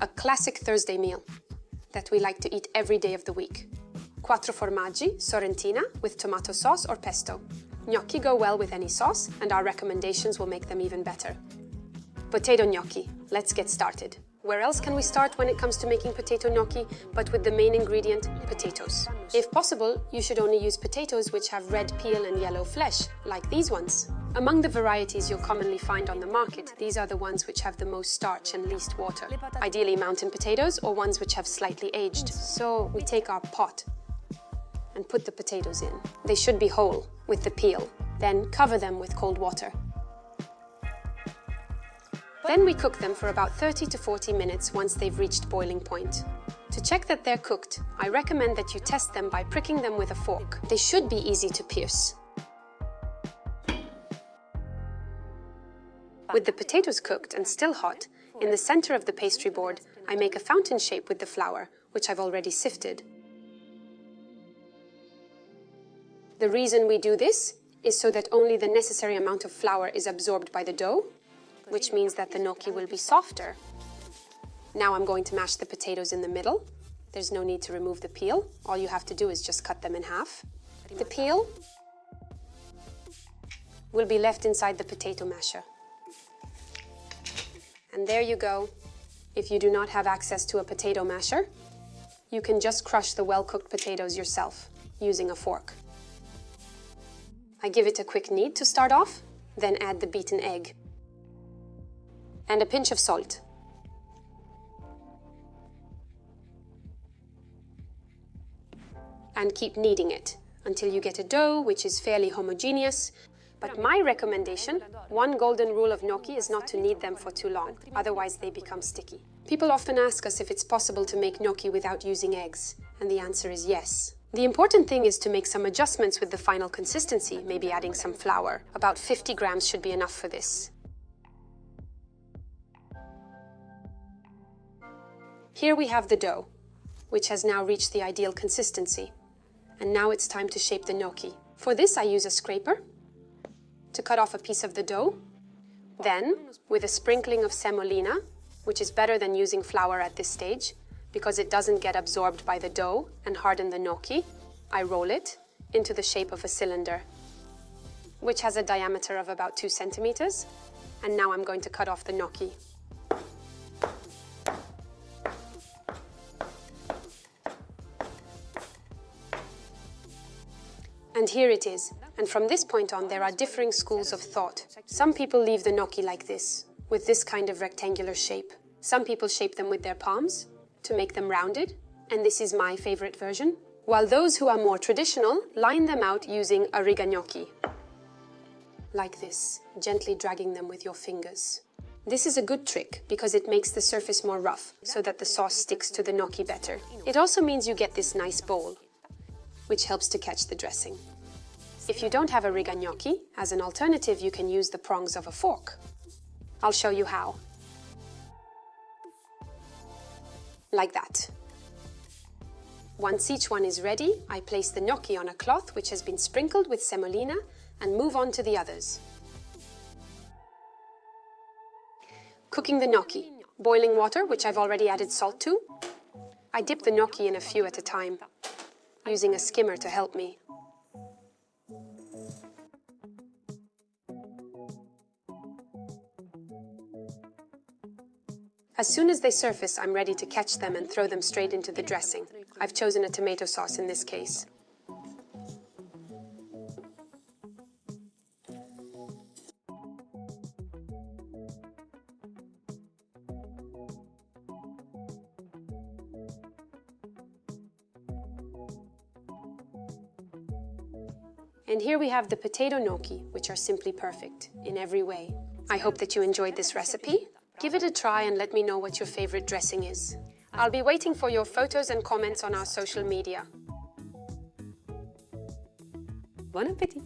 a classic Thursday meal that we like to eat every day of the week. Quattro formaggi, sorrentina, with tomato sauce or pesto. Gnocchi go well with any sauce, and our recommendations will make them even better. Potato gnocchi. Let's get started. Where else can we start when it comes to making potato gnocchi but with the main ingredient, potatoes? If possible, you should only use potatoes which have red peel and yellow flesh, like these ones. Among the varieties you'll commonly find on the market, these are the ones which have the most starch and least water. Ideally mountain potatoes or ones which have slightly aged. So we take our pot and put the potatoes in. They should be whole, with the peel. Then cover them with cold water. Then we cook them for about 30 to 40 minutes once they've reached boiling point. To check that they're cooked, I recommend that you test them by pricking them with a fork. They should be easy to pierce. With the potatoes cooked and still hot, in the center of the pastry board, I make a fountain shape with the flour, which I've already sifted. The reason we do this is so that only the necessary amount of flour is absorbed by the dough, which means that the gnocchi will be softer. Now I'm going to mash the potatoes in the middle. There's no need to remove the peel. All you have to do is just cut them in half. The peel will be left inside the potato masher. And there you go. If you do not have access to a potato masher, you can just crush the well-cooked potatoes yourself using a fork. I give it a quick knead to start off, then add the beaten egg and a pinch of salt. And keep kneading it until you get a dough which is fairly homogeneous. But my recommendation, one golden rule of gnocchi, is not to knead them for too long, otherwise they become sticky. People often ask us if it's possible to make gnocchi without using eggs, and the answer is yes. The important thing is to make some adjustments with the final consistency, maybe adding some flour. About 50 grams should be enough for this. Here we have the dough, which has now reached the ideal consistency. And now it's time to shape the gnocchi. For this I use a scraper to cut off a piece of the dough. Then, with a sprinkling of semolina, which is better than using flour at this stage, because it doesn't get absorbed by the dough and harden the gnocchi, I roll it into the shape of a cylinder, which has a diameter of about 2 centimeters. And now I'm going to cut off the gnocchi. And here it is. And from this point on, there are differing schools of thought. Some people leave the gnocchi like this, with this kind of rectangular shape. Some people shape them with their palms to make them rounded, and this is my favorite version. While those who are more traditional line them out using a riga gnocchi, like this, gently dragging them with your fingers. This is a good trick because it makes the surface more rough, so that the sauce sticks to the gnocchi better. It also means you get this nice bowl, which helps to catch the dressing. If you don't have a riga gnocchi, as an alternative you can use the prongs of a fork. I'll show you how. Like that. Once each one is ready, I place the gnocchi on a cloth which has been sprinkled with semolina and move on to the others. Cooking the gnocchi. Boiling water, which I've already added salt to. I dip the gnocchi in a few at a time, using a skimmer to help me. As soon as they surface, I'm ready to catch them and throw them straight into the dressing. I've chosen a tomato sauce in this case. And here we have the potato gnocchi, which are simply perfect in every way. I hope that you enjoyed this recipe. Give it a try and let me know what your favorite dressing is. I'll be waiting for your photos and comments on our social media. Bon appétit!